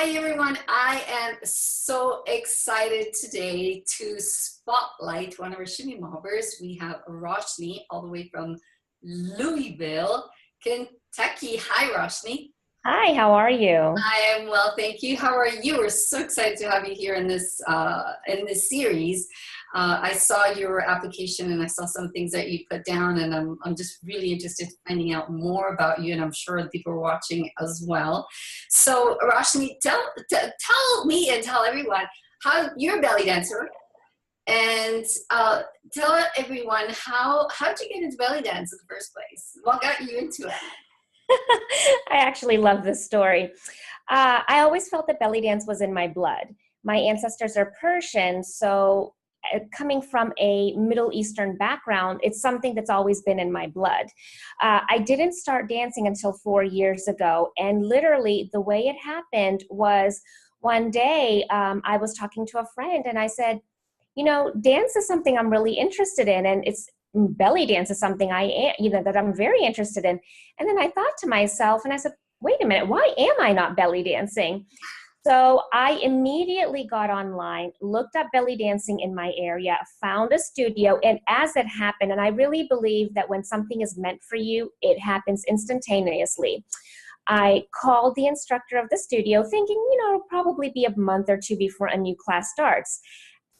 Hi everyone, I am so excited today to spotlight one of our Shimmy mobbers. We have Roshni all the way from Louisville, Kentucky. Hi Roshni. Hi, how are you? I am well, thank you. How are you? We're so excited to have you here in this series. I saw your application and I saw some things that you put down, and I'm just really interested in finding out more about you, and I'm sure people are watching as well. So, Roshni, tell me and tell everyone how you're a belly dancer, and tell everyone how'd you get into belly dance in the first place? What got you into it? I actually love this story. I always felt that belly dance was in my blood. My ancestors are Persian, so coming from a Middle Eastern background, it's something that's always been in my blood. I didn't start dancing until 4 years ago, and literally the way it happened was one day I was talking to a friend and I said, you know, dance is something I'm really interested in, and it's belly dance is something that I'm very interested in. And then I thought to myself, and I said, wait a minute, why am I not belly dancing? So I immediately got online, looked up belly dancing in my area, found a studio, and as it happened, and I really believe that when something is meant for you, it happens instantaneously. I called the instructor of the studio thinking, it'll probably be a month or two before a new class starts.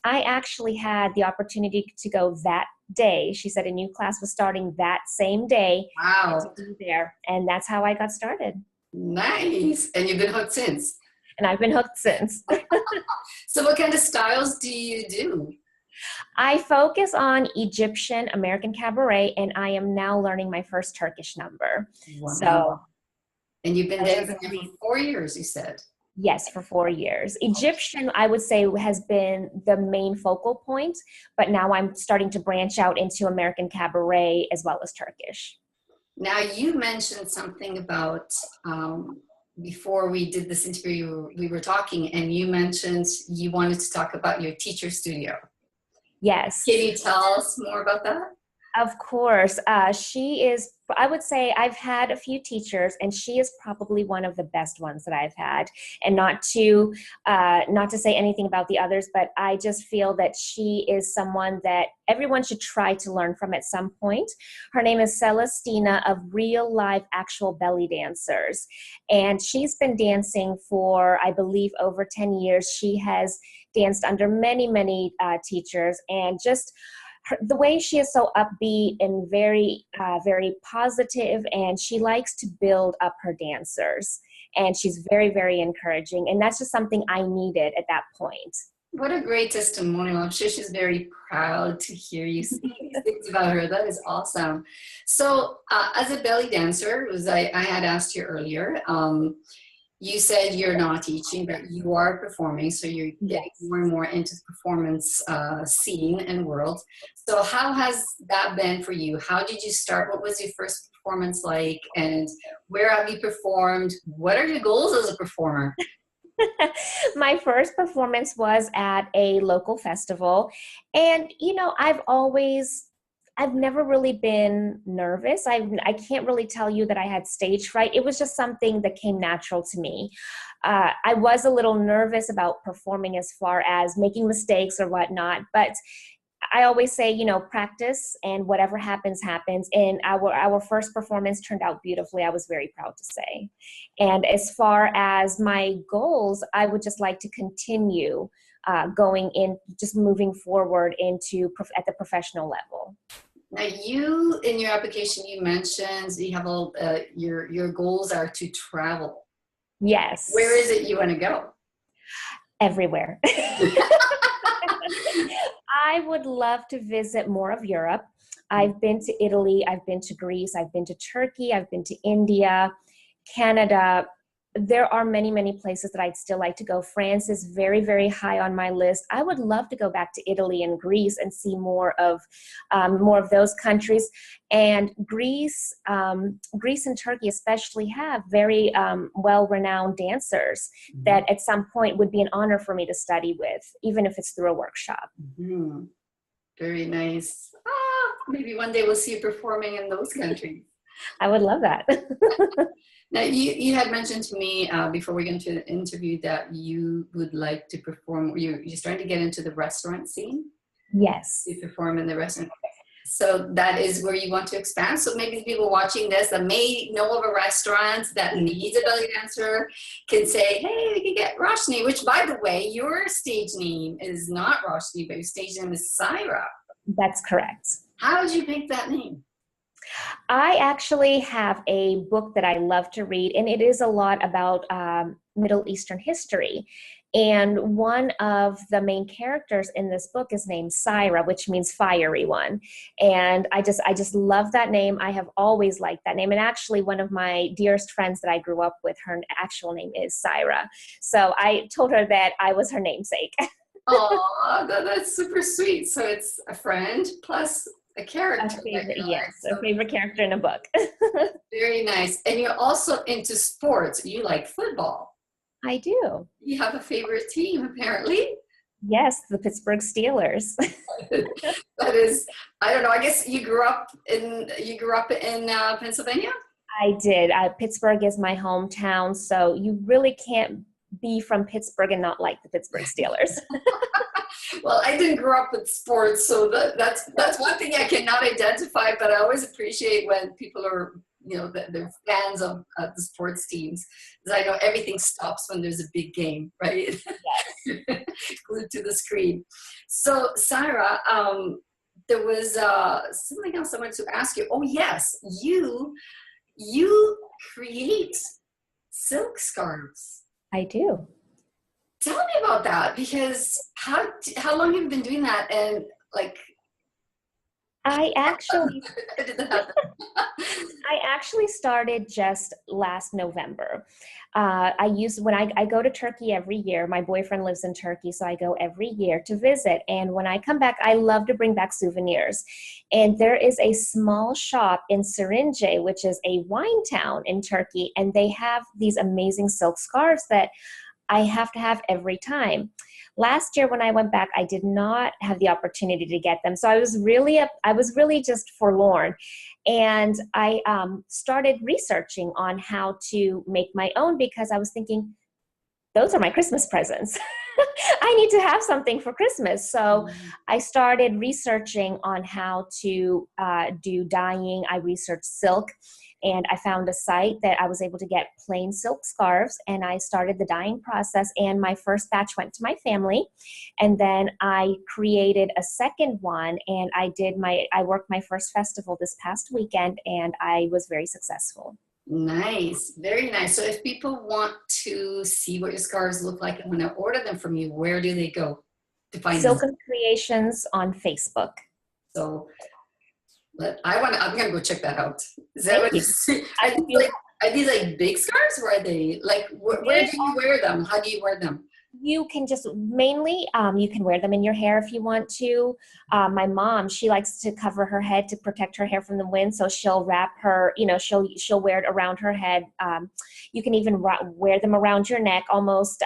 I actually had the opportunity to go that day. She said a new class was starting that same day. Wow. To be there. And that's how I got started. Nice. And you've been hooked since? And I've been hooked since. So what kind of styles do you do? I focus on Egyptian, American cabaret, and I am now learning my first Turkish number. Wow. So, and you've been dancing for 4 years, you said? Yes, for 4 years. Egyptian, I would say, has been the main focal point, but now I'm starting to branch out into American cabaret as well as Turkish. Now, you mentioned something about, before we did this interview, we were talking, and you mentioned you wanted to talk about your teacher studio. Yes. Can you tell us more about that? Of course. She is, I would say I've had a few teachers, and she is probably one of the best ones that I've had. And not to say anything about the others, but I just feel that she is someone that everyone should try to learn from at some point. Her name is Celestina of Real Live Actual Belly Dancers. And she's been dancing for, I believe, over 10 years. She has danced under many, many teachers, and just the way she is so upbeat and very, very positive, and she likes to build up her dancers. And she's very, very encouraging. And that's just something I needed at that point. What a great testimonial. I'm sure she's very proud to hear you say these things about her. That is awesome. So as a belly dancer, I had asked you earlier, you said you're not teaching, but you are performing, so you're getting more and more into the performance scene and world. So how has that been for you? How did you start? What was your first performance like? And where have you performed? What are your goals as a performer? My first performance was at a local festival. And, I've never really been nervous. I can't really tell you that I had stage fright. It was just something that came natural to me. I was a little nervous about performing as far as making mistakes or whatnot, but I always say, practice, and whatever happens, happens. And our first performance turned out beautifully. I was very proud to say. And as far as my goals, I would just like to continue going in, just moving forward into at the professional level. Now, you in your application, you mentioned you have your goals are to travel. Yes. Where is it you want to go? Everywhere. I would love to visit more of Europe. I've been to Italy, I've been to Greece, I've been to Turkey, I've been to India, Canada. There are many, many places that I'd still like to go. France is very, very high on my list. I would love to go back to Italy and Greece and see more of those countries. And Greece and Turkey especially have very well-renowned dancers that at some point would be an honor for me to study with, even if it's through a workshop. Very nice. Maybe one day we'll see you performing in those countries. I would love that. Now, you had mentioned to me before we get into the interview that you would like to perform, you're starting to get into the restaurant scene. Yes. You perform in the restaurant. So that is where you want to expand. So maybe the people watching this that may know of a restaurant that needs a belly dancer can say, hey, we can get Roshni, which by the way, your stage name is not Roshni, but your stage name is Syra. That's correct. How did you pick that name? I actually have a book that I love to read, and it is a lot about Middle Eastern history. And one of the main characters in this book is named Syra, which means fiery one. And I just love that name. I have always liked that name. And actually, one of my dearest friends that I grew up with, her actual name is Syra. So I told her that I was her namesake. Oh, that's super sweet. So it's a friend plus a character. Yes, a favorite character in a book. Very nice. And you're also into sports. You like football. I do. You have a favorite team, apparently. Yes, the Pittsburgh Steelers. That is, I don't know. I guess you grew up in Pennsylvania. I did. Pittsburgh is my hometown, so you really can't be from Pittsburgh and not like the Pittsburgh Steelers. Well, I didn't grow up with sports, so that's one thing I cannot identify. But I always appreciate when people are, they're fans of the sports teams, because I know everything stops when there's a big game, right? Yes. Glued to the screen. So, Syra, there was something else I wanted to ask you. Oh, yes, you create silk scarves. I do. Tell me about that, because how long have you been doing that? And like, I actually started just last November. When I go to Turkey every year. My boyfriend lives in Turkey, so I go every year to visit. And when I come back, I love to bring back souvenirs. And there is a small shop in Serince, which is a wine town in Turkey, and they have these amazing silk scarves that I have to have every time. Last year when I went back, I did not have the opportunity to get them. So I was really just forlorn. And I started researching on how to make my own, because I was thinking, those are my Christmas presents. I need to have something for Christmas. So I started researching on how to do dyeing. I researched silk. And I found a site that I was able to get plain silk scarves, and I started the dyeing process, and my first batch went to my family. And then I created a second one, and I worked my first festival this past weekend, and I was very successful. Nice. Very nice. So if people want to see what your scarves look like and want to order them from you, where do they go to find them? Silken Creations on Facebook. So I'm gonna go check that out. Is that what are these like big scarves, or are they like where do you wear them? How do you wear them? You can just mainly, you can wear them in your hair if you want to. My mom, she likes to cover her head to protect her hair from the wind. So she'll wrap her, she'll wear it around her head. You can even wear them around your neck, almost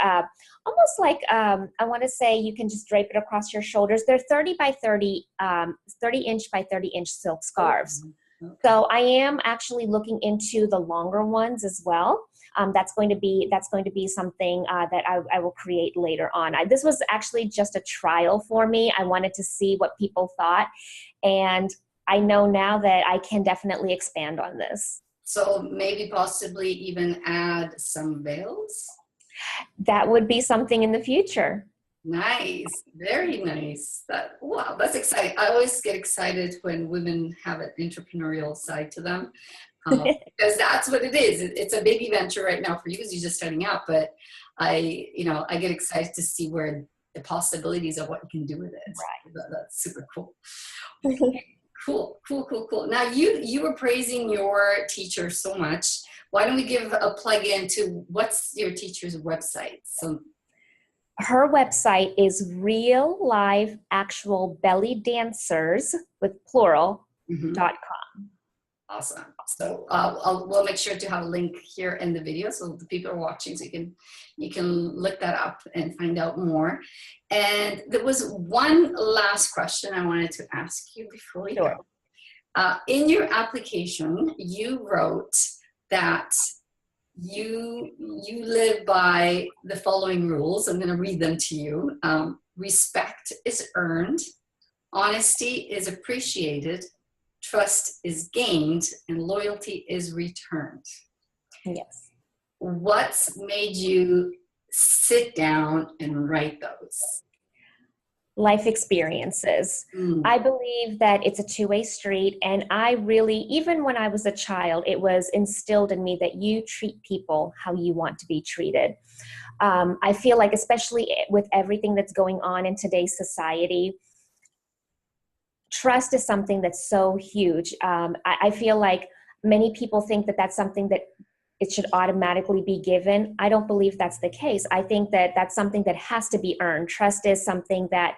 like, I want to say you can just drape it across your shoulders. They're 30 inch by 30 inch silk scarves. Okay. So I am actually looking into the longer ones as well. That's going to be something that I will create later on. This was actually just a trial for me. I wanted to see what people thought, and I know now that I can definitely expand on this. So maybe possibly even add some veils? That would be something in the future. Nice. Very nice. Wow, that's exciting. I always get excited when women have an entrepreneurial side to them. Because that's what it is. It's a baby venture right now for you because you're just starting out. But I get excited to see where the possibilities of what you can do with it. Right. That's super cool. Cool. Now you were praising your teacher so much. Why don't we give a plug in to what's your teacher's website? So her website is Real Live Actual Belly Dancers with plural.com. Awesome. So we'll make sure to have a link here in the video so the people are watching, so you can look that up and find out more. And there was one last question I wanted to ask you before we go. In your application, you wrote that you live by the following rules. I'm going to read them to you. Respect is earned, honesty is appreciated, trust is gained, and loyalty is returned. Yes. What's made you sit down and write those? Life experiences. I believe that it's a two-way street, and I really, even when I was a child, it was instilled in me that you treat people how you want to be treated. I feel like, especially with everything that's going on in today's society, trust is something that's so huge. I feel like many people think that that's something that it should automatically be given. I don't believe that's the case. I think that that's something that has to be earned. Trust is something that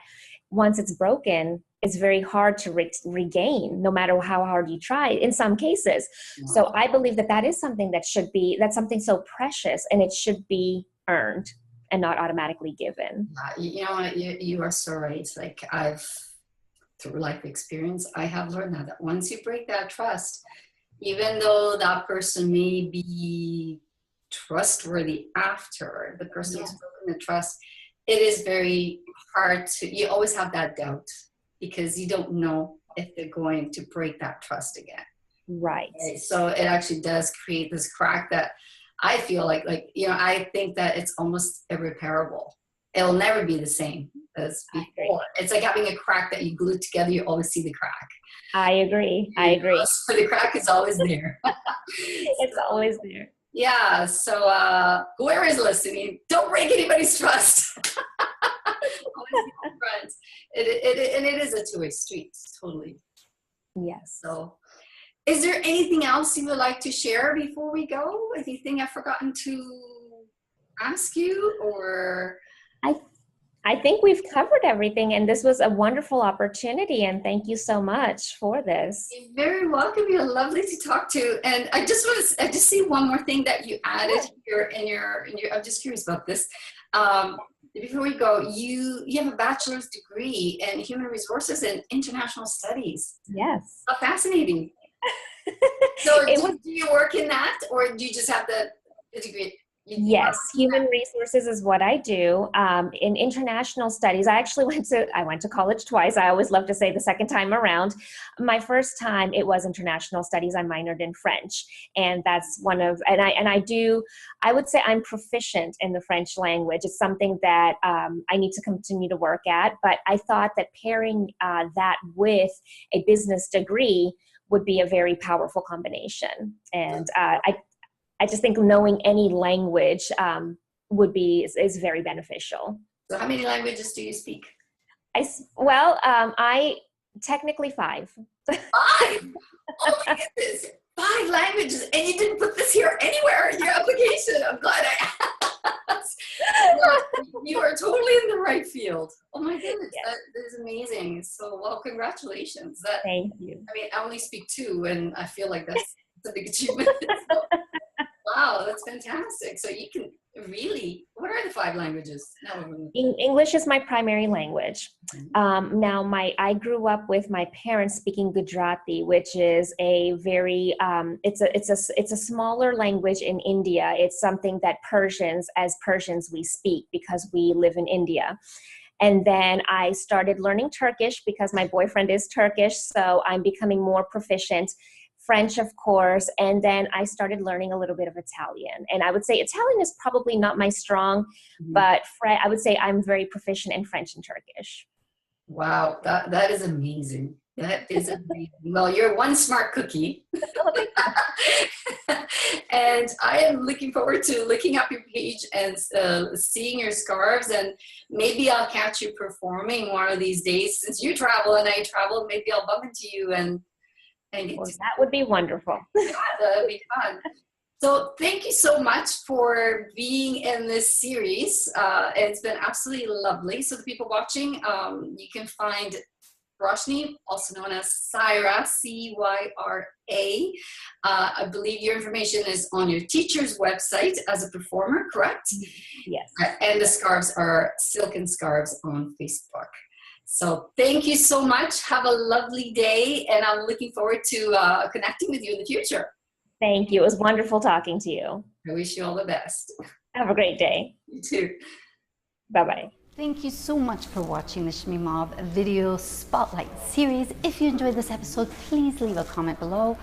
once it's broken, it's very hard to regain, no matter how hard you try in some cases. So I believe that that is something that should be, that's something so precious, and it should be earned and not automatically given. You know what, you are so right. Like, through life experience, I have learned that once you break that trust, even though that person may be trustworthy after the person who's broken the trust, it is very hard you always have that doubt, because you don't know if they're going to break that trust again. Right. So it actually does create this crack that I feel like, I think that it's almost irreparable. It'll never be the same as before. It's like having a crack that you glue together, you always see the crack. I agree. I agree. So the crack is always there. It's always there. Yeah. So whoever is listening, don't break anybody's trust. Always be friends. And it is a two-way street. Totally. Yes. So is there anything else you would like to share before we go? Anything I've forgotten to ask you, or? I think we've covered everything, and this was a wonderful opportunity, and thank you so much for this. You're very welcome. You're lovely to talk to. And I just see one more thing that you added here in your I'm just curious about this. Before we go, you have a bachelor's degree in human resources and international studies. Yes. How fascinating. So do you work in that, or do you just have the degree? Yes, human resources is what I do. In international studies, I actually went to college twice. I always love to say the second time around. My first time, it was international studies. I minored in French, and that's I would say I'm proficient in the French language. It's something that I need to continue to work at, but I thought that pairing that with a business degree would be a very powerful combination. And I just think knowing any language is very beneficial. So how many languages do you speak? I technically 5. 5? Oh my goodness, 5 languages, and you didn't put this here anywhere in your application. I'm glad I asked. You are totally in the right field. Oh my goodness, yes. That is amazing. So, well, congratulations. Thank you. I mean, I only speak 2, and I feel like that's a big achievement. So, wow, that's fantastic. So you can really, what are the 5 languages? English is my primary language. Now, I grew up with my parents speaking Gujarati, which is a very, it's a smaller language in India. It's something that as Persians we speak because we live in India. And then I started learning Turkish because my boyfriend is Turkish, so I'm becoming more proficient. French, of course, and then I started learning a little bit of Italian. And I would say Italian is probably not my strong, but I would say I'm very proficient in French and Turkish. Wow, that is amazing. That is amazing. Well, you're one smart cookie. And I am looking forward to looking up your page and seeing your scarves, and maybe I'll catch you performing one of these days. Since you travel and I travel, maybe I'll bump into you and that would be wonderful. Yeah, that would be fun. So thank you so much for being in this series. It's been absolutely lovely. So the people watching, you can find Roshni, also known as Cyra, C-Y-R-A. I believe your information is on your teacher's website as a performer, correct? Yes. And the scarves are Silken Scarves on Facebook. So thank you so much. Have a lovely day, and I'm looking forward to connecting with you in the future. Thank you. It was wonderful talking to you. I wish you all the best. Have a great day. You too. Bye-bye. Thank you so much for watching the Shimmy Mob video spotlight series. If you enjoyed this episode, please leave a comment below.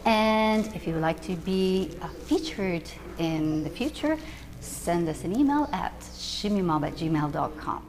And if you would like to be featured in the future, send us an email at shimmymob@gmail.com.